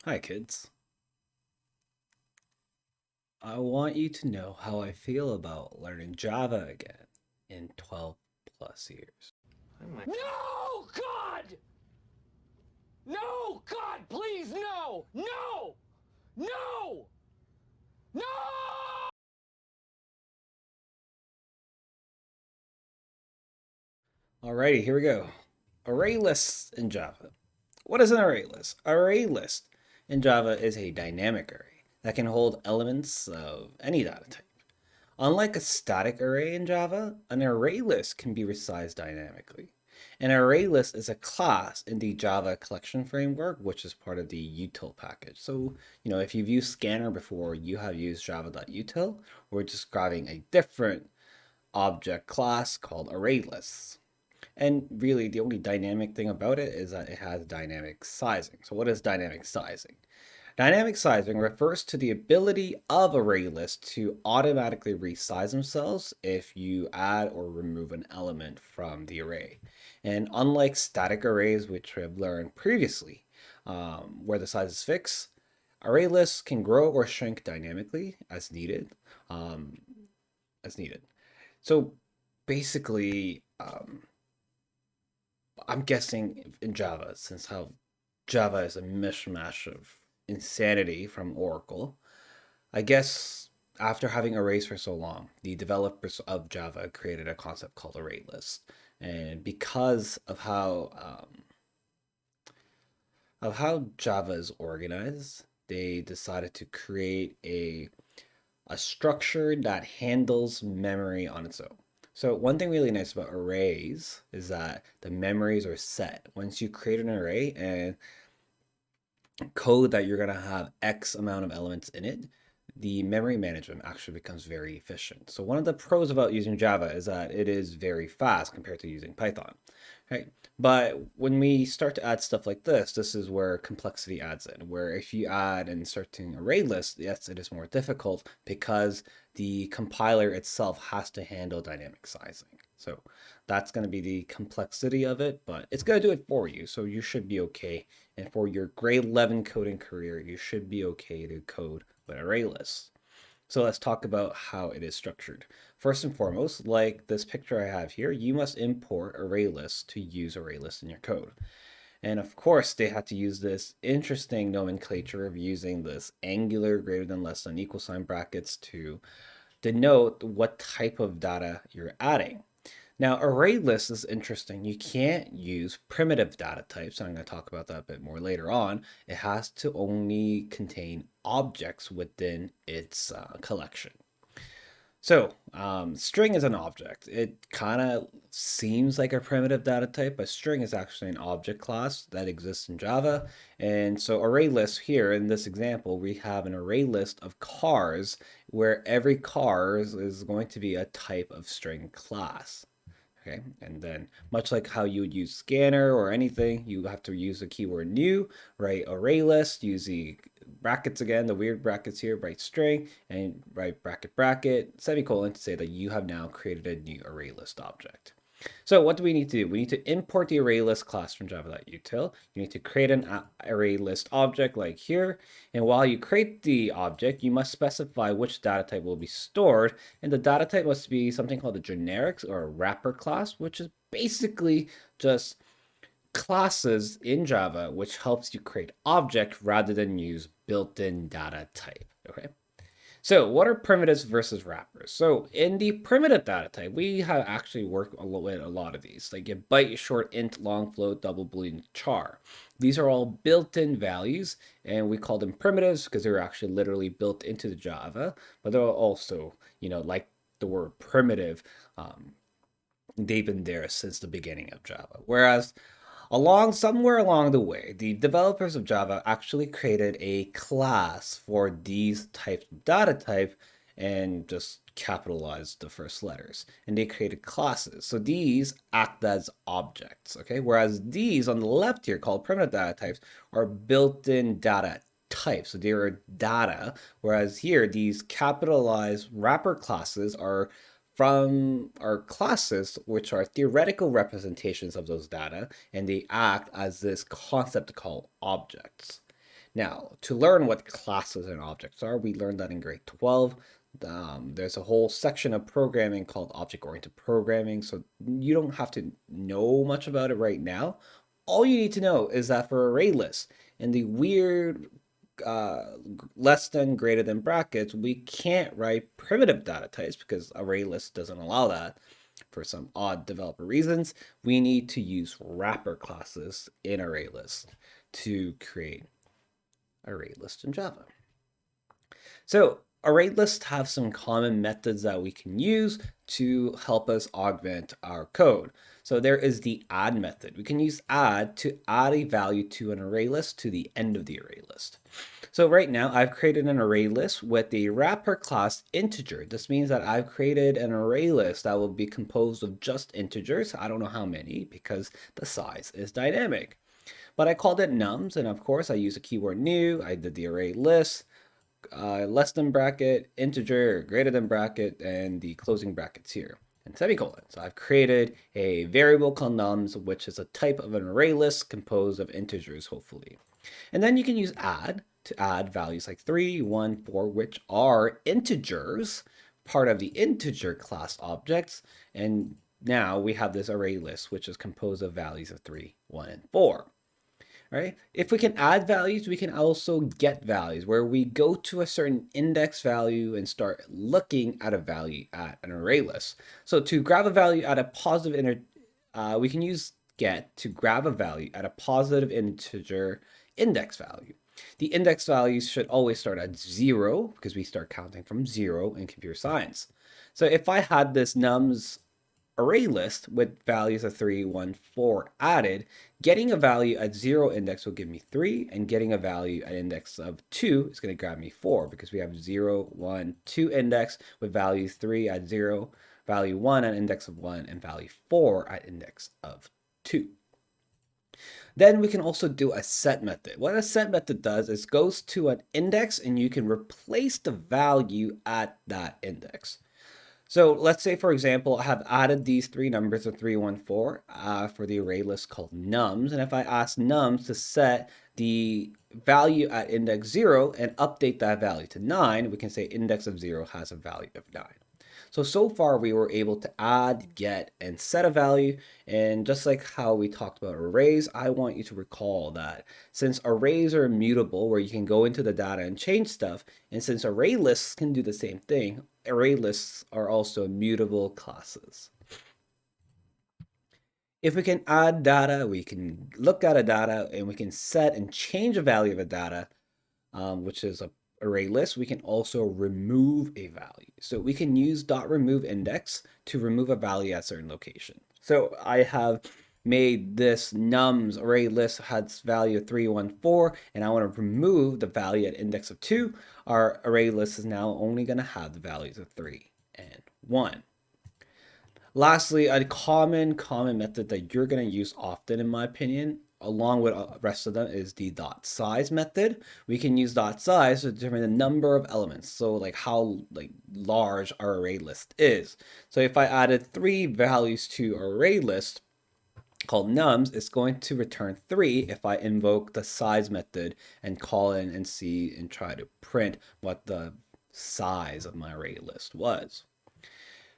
Hi, kids. I want you to know how I feel about learning Java again in 12 plus years. No, God! No, God, please, no! No! No! No! Alrighty, here we go. Array lists in Java. What is an array list? Array list in Java is a dynamic array that can hold elements of any data type. Unlike a static array in Java, an array list can be resized dynamically. An array list is a class in the Java collection framework, which is part of the util package. So, if you've used Scanner before, you have used java.util. We're describing a different object class called array lists. And really, the only dynamic thing about it is that it has dynamic sizing. So, what is dynamic sizing? Dynamic sizing refers to the ability of array lists to automatically resize themselves if you add or remove an element from the array. And unlike static arrays, which we have learned previously, where the size is fixed, array lists can grow or shrink dynamically um, as needed. So basically, I'm guessing in Java, since how Java is a mishmash of insanity from Oracle, I guess after having arrays for so long, the developers of Java created a concept called ArrayList. And because of how Java is organized, they decided to create a structure that handles memory on its own. So one thing really nice about arrays is that the memories are set. Once you create an array and code that you're going to have X amount of elements in it, the memory management actually becomes very efficient. So one of the pros about using Java is that it is very fast compared to using Python, right? But when we start to add stuff like this is where complexity adds in, where if you add and start to array list, yes, it is more difficult because the compiler itself has to handle dynamic sizing. So that's going to be the complexity of it, but it's going to do it for you. So you should be okay. And for your grade 11 coding career, you should be okay to code with array lists. So let's talk about how it is structured. First and foremost, like this picture I have here, you must import array lists to use array lists in your code. And of course, they had to use this interesting nomenclature of using this angular greater than less than equal sign brackets to denote what type of data you're adding. Now, array list is interesting. You can't use primitive data types. I'm going to talk about that a bit more later on. It has to only contain objects within its collection. So, string is an object. It kind of seems like a primitive data type, but string is actually an object class that exists in Java. And so, array list here in this example, we have an array list of cars where every car is going to be a type of string class. Okay, and then much like how you would use scanner or anything, you have to use the keyword new, write array list, use the brackets again, the weird brackets here, write string, and write bracket bracket, semicolon to say that you have now created a new array list object. So what do we need to do? We need to import the array list class from java.util. You need to create an array list object like here. And while you create the object, you must specify which data type will be stored. And the data type must be something called a generics or a wrapper class, which is basically just classes in Java, which helps you create object rather than use built-in data type. Okay. So what are primitives versus wrappers? So in the primitive data type, we have actually worked with a lot of these, like a byte, short, int, long, float, double boolean, char. These are all built-in values, and we call them primitives because they're actually literally built into the Java. But they're also, like the word primitive, um, they've been there since the beginning of Java. Whereas somewhere along the way, the developers of Java actually created a class for these types of data type and just capitalized the first letters. And they created classes. So these act as objects, okay? Whereas these on the left here, called primitive data types, are built-in data types. So they are data, whereas here, these capitalized wrapper classes are from our classes, which are theoretical representations of those data, and they act as this concept called objects. Now, to learn what classes and objects are, we learned that in grade 12. There's a whole section of programming called object-oriented programming, so you don't have to know much about it right now. All you need to know is that for array lists and the weird less than greater than brackets, we can't write primitive data types because ArrayList doesn't allow that for some odd developer reasons. We need to use wrapper classes in ArrayList to create ArrayList in Java. So array lists have some common methods that we can use to help us augment our code. So there is the add method. We can use add to add a value to an array list to the end of the array list. So right now I've created an array list with the wrapper class integer. This means that I've created an array list that will be composed of just integers. I don't know how many because the size is dynamic. But I called it nums, and of course I use a keyword new. I did the array list, less than bracket, integer, greater than bracket, and the closing brackets here, and semicolon. So I've created a variable called nums, which is a type of an array list composed of integers, hopefully. And then you can use add to add values like 3, 1, 4, which are integers, part of the integer class objects. And now we have this array list, which is composed of values of 3, 1, and 4. Right? If we can add values, we can also get values where we go to a certain index value and start looking at a value at an array list. So to grab a value at a positive integer, we can use get to grab a value at a positive integer index value. The index values should always start at 0 because we start counting from 0 in computer science. So if I had this nums array list with values of 3, 1, 4 added, getting a value at 0 index will give me 3, and getting a value at index of 2 is going to grab me 4 because we have 0, 1, 2 index with value 3 at 0, value 1 at index of 1, and value 4 at index of 2. Then we can also do a set method. What a set method does is goes to an index and you can replace the value at that index. So let's say, for example, I have added these three numbers of 3, 1, 4 for the array list called nums. And if I ask nums to set the value at index 0 and update that value to 9, we can say index of 0 has a value of 9. So far we were able to add, get, and set a value. And just like how we talked about arrays, I want you to recall that since arrays are immutable, where you can go into the data and change stuff, and since array lists can do the same thing, array lists are also immutable classes. If we can add data, we can look at a data, and we can set and change a value of a data, which is a array list. We can also remove a value. So we can use .remove index to remove a value at a certain location. So I have made this nums array list has value of 3, 1, 4, and I want to remove the value at index of 2. Our array list is now only going to have the values of 3 and 1. Lastly, a common method that you're going to use often, in my opinion, along with the rest of them, is the dot size method. We can use dot size to determine the number of elements, so like how large our array list is. So if I added 3 values to our array list called nums, it's going to return 3 if I invoke the size method and call in and see and try to print what the size of my array list was.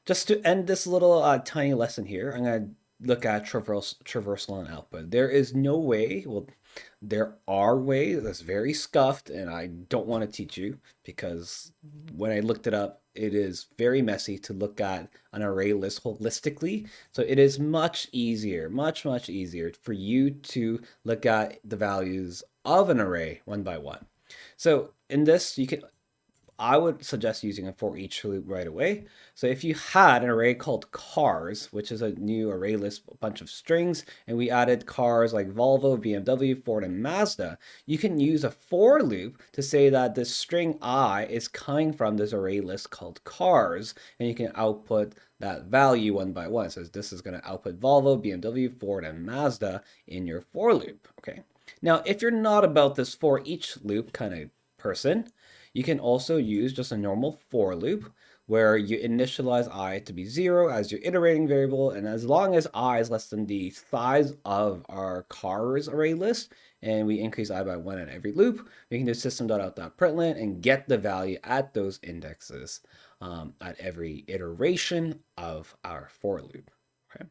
Just to end this little tiny lesson here, I'm going to look at traversal and output. There is no way, well, there are ways that's very scuffed, and I don't want to teach you because when I looked it up, it is very messy to look at an array list holistically. So it is much easier, much easier for you to look at the values of an array one by one. So in this, I would suggest using a for each loop right away. So if you had an array called cars, which is a new array list, a bunch of strings, and we added cars like Volvo, BMW, Ford, and Mazda, you can use a for loop to say that this string I is coming from this array list called cars, and you can output that value one by one. So this is going to output Volvo, BMW, Ford, and Mazda in your for loop. Okay. Now, if you're not about this for each loop kind of person, you can also use just a normal for loop where you initialize I to be 0 as your iterating variable, and as long as I is less than the size of our car's array list, and we increase I by 1 at every loop, we can do system.out.println and get the value at those indexes at every iteration of our for loop. Okay,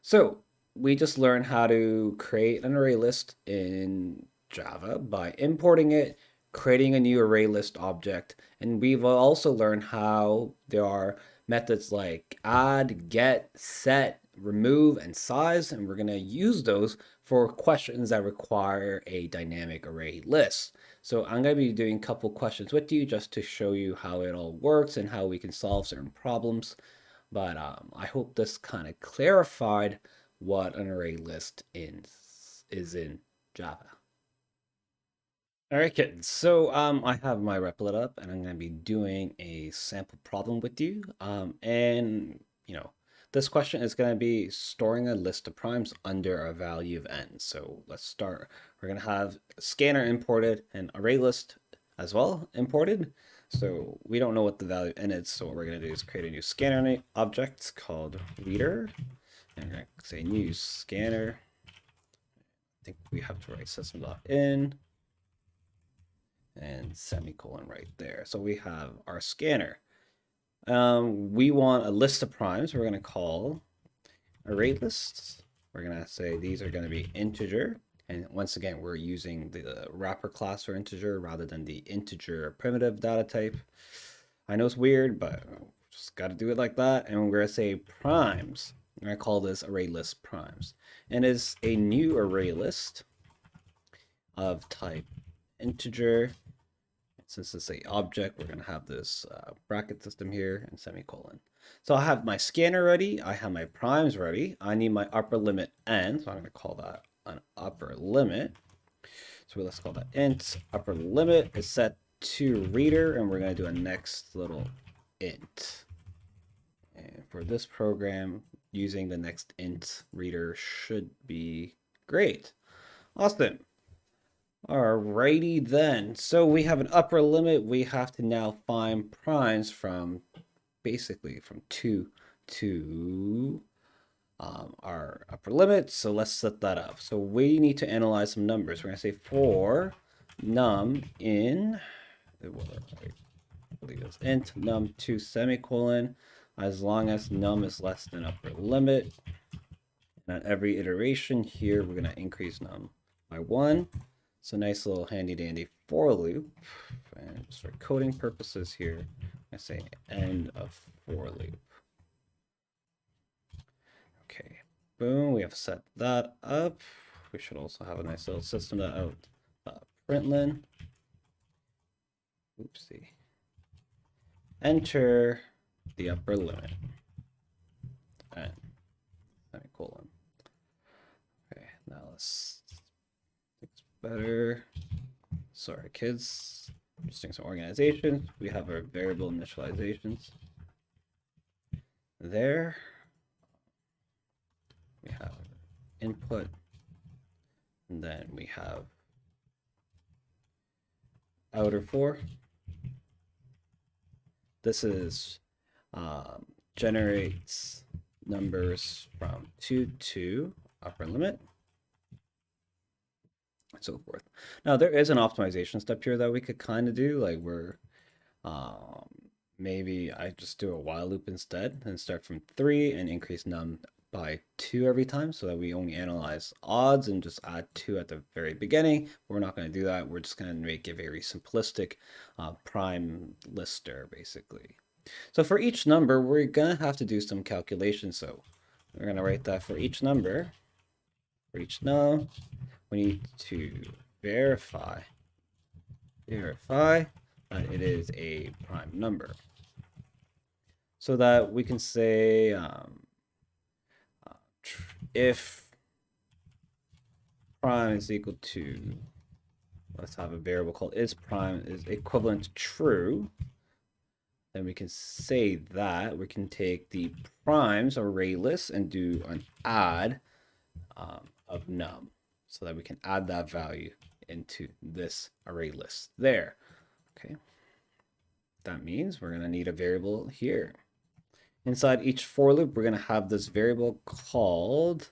so we just learned how to create an array list in Java by importing it, creating a new array list object, and we've also learned how there are methods like add, get, set, remove, and size, and we're going to use those for questions that require a dynamic array list. So I'm going to be doing a couple questions with you just to show you how it all works and how we can solve certain problems. But I hope this kind of clarified what an array list is in Java. All right, kids. So I have my Replit up, and I'm going to be doing a sample problem with you. And this question is going to be storing a list of primes under a value of n. So let's start. We're going to have scanner imported and array list as well imported. So we don't know what the value n is. So what we're going to do is create a new scanner object called reader, and we're going to say new scanner. I think we have to write system.in and semicolon right there. So we have our scanner. We want a list of primes. We're going to call array lists. We're going to say these are going to be integer. And once again, we're using the wrapper class for integer rather than the integer primitive data type. I know it's weird, but just got to do it like that. And we're going to say primes. I'm going to call this array list primes. And it's a new array list of type integer. Since it's a object, we're going to have this bracket system here and semicolon. So I have my scanner ready. I have my primes ready. I need my upper limit n. So I'm going to call that an upper limit. So let's call that int. Upper limit is set to reader, and we're going to do a next little int. And for this program, using the next int reader should be great. Awesome. Alrighty then. So we have an upper limit. We have to now find primes from basically from 2 to our upper limit. So let's set that up. So we need to analyze some numbers. We're going to say for num in, I believe it's int num2 semicolon, as long as num is less than upper limit. And at every iteration here, we're going to increase num by 1. So nice little handy dandy for loop. And just for coding purposes here, I say end of for loop. Okay, boom, we have set that up. We should also have a nice little system out println. Oopsie. Enter the upper limit. And semicolon. Okay, now let's it's better. Sorry, kids. Just doing some organization. We have our variable initializations there. We have input, and then we have outer for. This is generates numbers from 2 to upper limit, and so forth. Now there is an optimization step here that we could kind of do, like where maybe I just do a while loop instead and start from 3 and increase num by 2 every time so that we only analyze odds and just add 2 at the very beginning. We're not going to do that. We're just going to make a very simplistic prime lister basically. So for each number, we're going to have to do some calculations. So we're going to write that for each number, for each num, we need to verify that it is a prime number. So that we can say if prime is equal to, let's have a variable called is prime is equivalent to true, then we can say that we can take the primes array list and do an add of num so that we can add that value into this array list there. Okay. That means we're going to need a variable here. Inside each for loop, we're going to have this variable called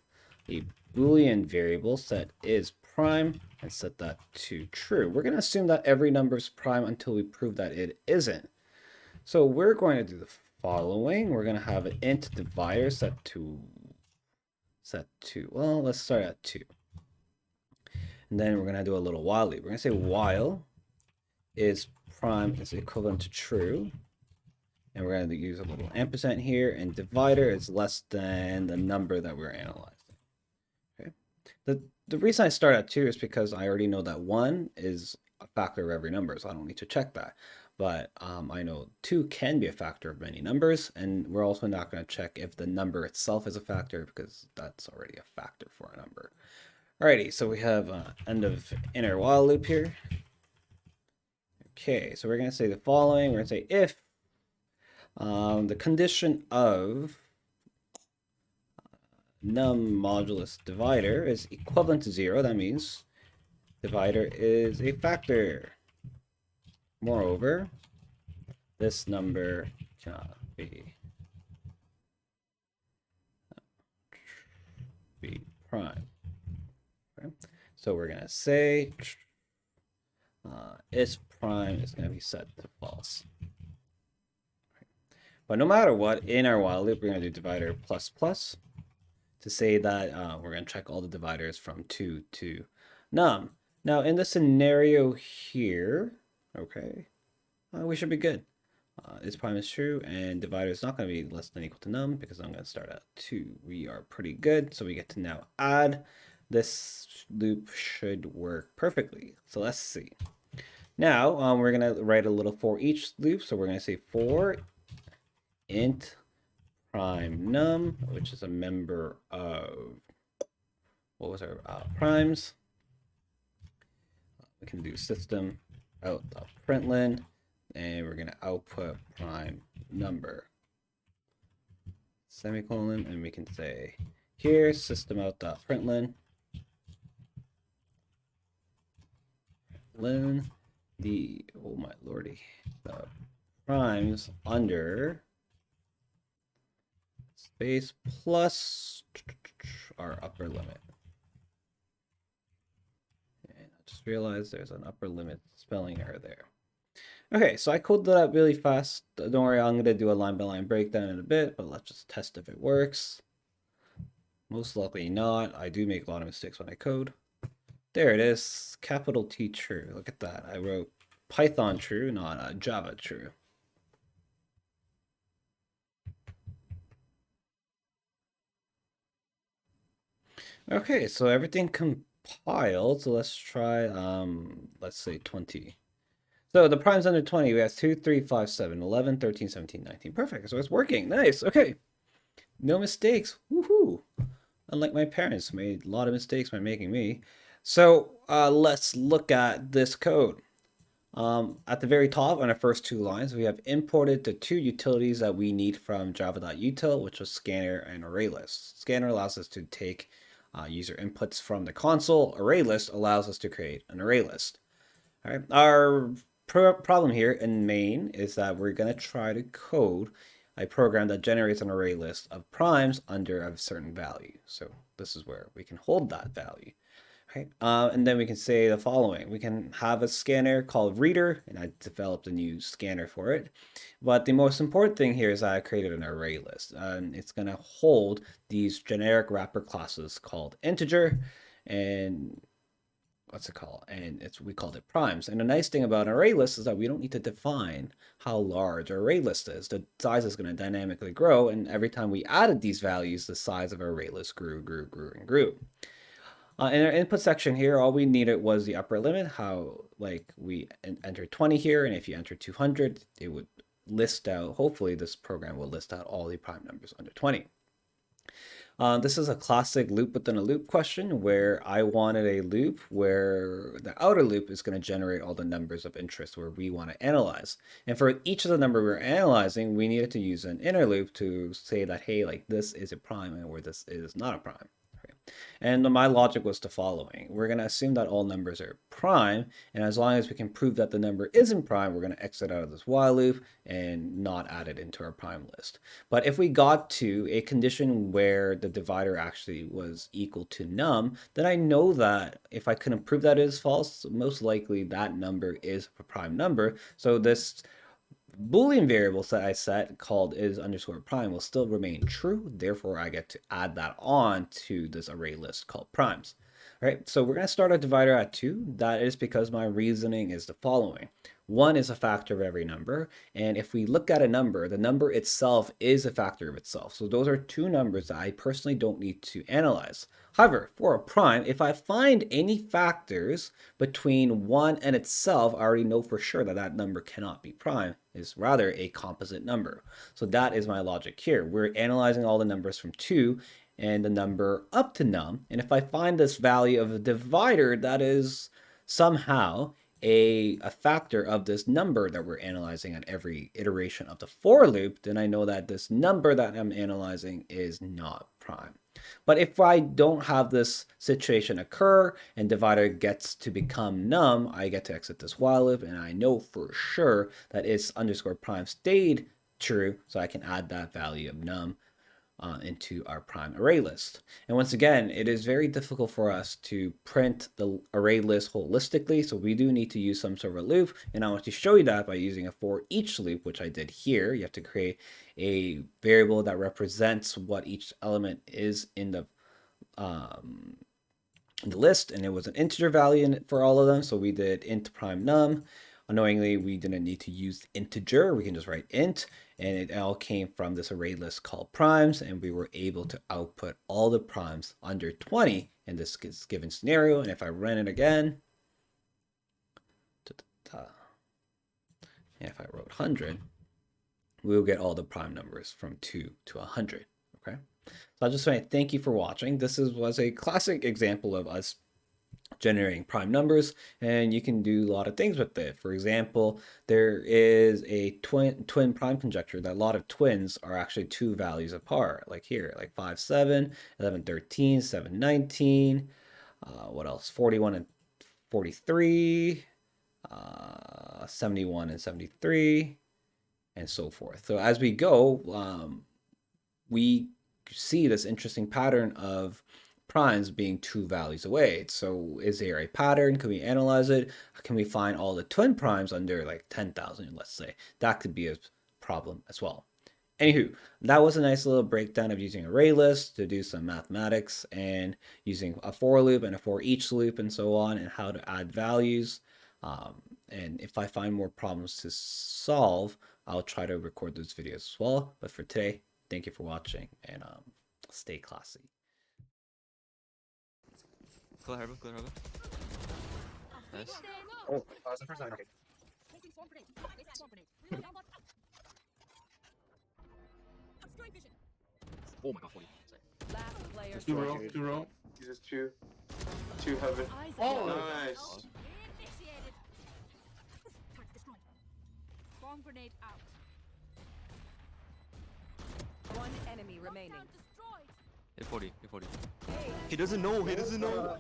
a Boolean variable set is prime and set that to true. We're going to assume that every number is prime until we prove that it isn't. So we're going to do the following. We're going to have an int divider set to, well, let's start at 2. And then we're going to do a little while loop. We're going to say while is prime is equivalent to true. And we're going to use a little ampersand here, and divider is less than the number that we're analyzing. Okay. The reason I start at 2 is because I already know that 1 is a factor of every number, so I don't need to check that. But I know 2 can be a factor of many numbers, and we're also not going to check if the number itself is a factor because that's already a factor for a number. Alrighty, so we have end of inner while loop here. Okay, so we're going to say the following. We're going to say if the condition of num modulus divider is equivalent to 0, that means divider is a factor. Moreover, this number cannot be prime. Okay. So we're going to say is prime is going to be set to false. But no matter what, in our while loop, we're going to do divider plus plus to say that we're going to check all the dividers from 2 to num. Now, in the scenario here, okay, we should be good. Is prime is true, and divider is not going to be less than or equal to num because I'm going to start at 2. We are pretty good, so we get to now add. This loop should work perfectly. So let's see. Now, we're going to write a little for each loop. So we're going to say for int prime num, which is a member of, what was our primes? We can do system out.println, and we're going to output prime number, semicolon, and we can say here system out.println the, oh my lordy, the primes under space plus our upper limit. And I just realized there's an upper limit spelling error there. Okay, so I coded that up really fast. Don't worry, I'm going to do a line-by-line breakdown in a bit, but let's just test if it works. Most likely not. I do make a lot of mistakes when I code. There it is, capital T true. Look at that. I wrote Python true, not Java true. Okay, so everything compiled. So let's try, let's say 20. So the primes under 20, we have 2, 3, 5, 7, 11, 13, 17, 19. Perfect, so it's working. Nice, okay. No mistakes, woohoo. Unlike my parents, made a lot of mistakes by making me. So let's look at this code. At the very top on our first 2 lines, we have imported the 2 utilities that we need from java.util, which was scanner and ArrayLists. Scanner allows us to take user inputs from the console. ArrayList allows us to create an array list. All right. Our problem here in main is that we're going to try to code a program that generates an array list of primes under a certain value. So this is where we can hold that value. Okay. And then we can say the following. We can have a scanner called reader, and I developed a new scanner for it. But the most important thing here is that I created an array list, and it's going to hold these generic wrapper classes called integer and what's it called? And we called it primes. And the nice thing about an array list is that we don't need to define how large our array list is. The size is going to dynamically grow, and every time we added these values, the size of our array list grew, and grew. In our input section here, all we needed was the upper limit, how like we entered 20 here, and if you enter 200, it would list out, hopefully this program will list out all the prime numbers under 20. This is a classic loop within a loop question where I wanted a loop where the outer loop is going to generate all the numbers of interest where we want to analyze. And for each of the number we're analyzing, we needed to use an inner loop to say that, hey, like this is a prime and where this is not a prime. And my logic was the following. We're going to assume that all numbers are prime, and as long as we can prove that the number isn't prime, we're going to exit out of this while loop and not add it into our prime list. But if we got to a condition where the divider actually was equal to num, then I know that if I couldn't prove that it is false, most likely that number is a prime number. So this Boolean variables that I set called is underscore prime will still remain true. Therefore, I get to add that on to this array list called primes. All right, so we're going to start our divider at 2. That is because my reasoning is the following. 1 is a factor of every number, and if we look at a number, the number itself is a factor of itself. So those are two numbers that I personally don't need to analyze. However, for a prime, if I find any factors between 1 and itself, I already know for sure that that number cannot be prime. It's rather a composite number. So that is my logic here. We're analyzing all the numbers from 2 and the number up to num. And if I find this value of a divider that is somehow a factor of this number that we're analyzing at every iteration of the for loop, then I know that this number that I'm analyzing is not prime. But if I don't have this situation occur and divider gets to become num, I get to exit this while loop, and I know for sure that its underscore prime stayed true, so I can add that value of num into our prime array list. And once again, it is very difficult for us to print the array list holistically, so we do need to use some sort of a loop, and I want to show you that by using a for each loop, which I did here. You have to create a variable that represents what each element is in the list, and it was an integer value for all of them, so we did int prime num. Annoyingly, we didn't need to use integer. We can just write int, and it all came from this array list called primes, and we were able to output all the primes under 20 in this given scenario. And if I run it again, and if I wrote 100, we will get all the prime numbers from 2 to 100. Okay, so I just want to thank you for watching. This was a classic example of us generating prime numbers, and you can do a lot of things with it. For example, there is a twin prime conjecture that a lot of twins are actually two values apart, like here, like 5 7, 11 13, 7 19, what else, 41 and 43, 71 and 73, and so forth. So as we go, we see this interesting pattern of primes being two values away. So is there a pattern? Can we analyze it? Can we find all the twin primes under like 10,000, let's say? That could be a problem as well. Anywho, that was a nice little breakdown of using ArrayLists to do some mathematics and using a for loop and a for each loop and so on, and how to add values. And if I find more problems to solve, I'll try to record those videos as well. But for today, thank you for watching, and stay classy. Go ahead, go ahead. Nice. Oh, it's the first time. Okay. Oh my god, 40. Sorry. Last player Two row, two row. Uses two. Two heaven. Oh, Nice. Initiated. Target destroyed. Bomb grenade out. One enemy remaining. Hit 40, hit 40. He doesn't know, he doesn't know.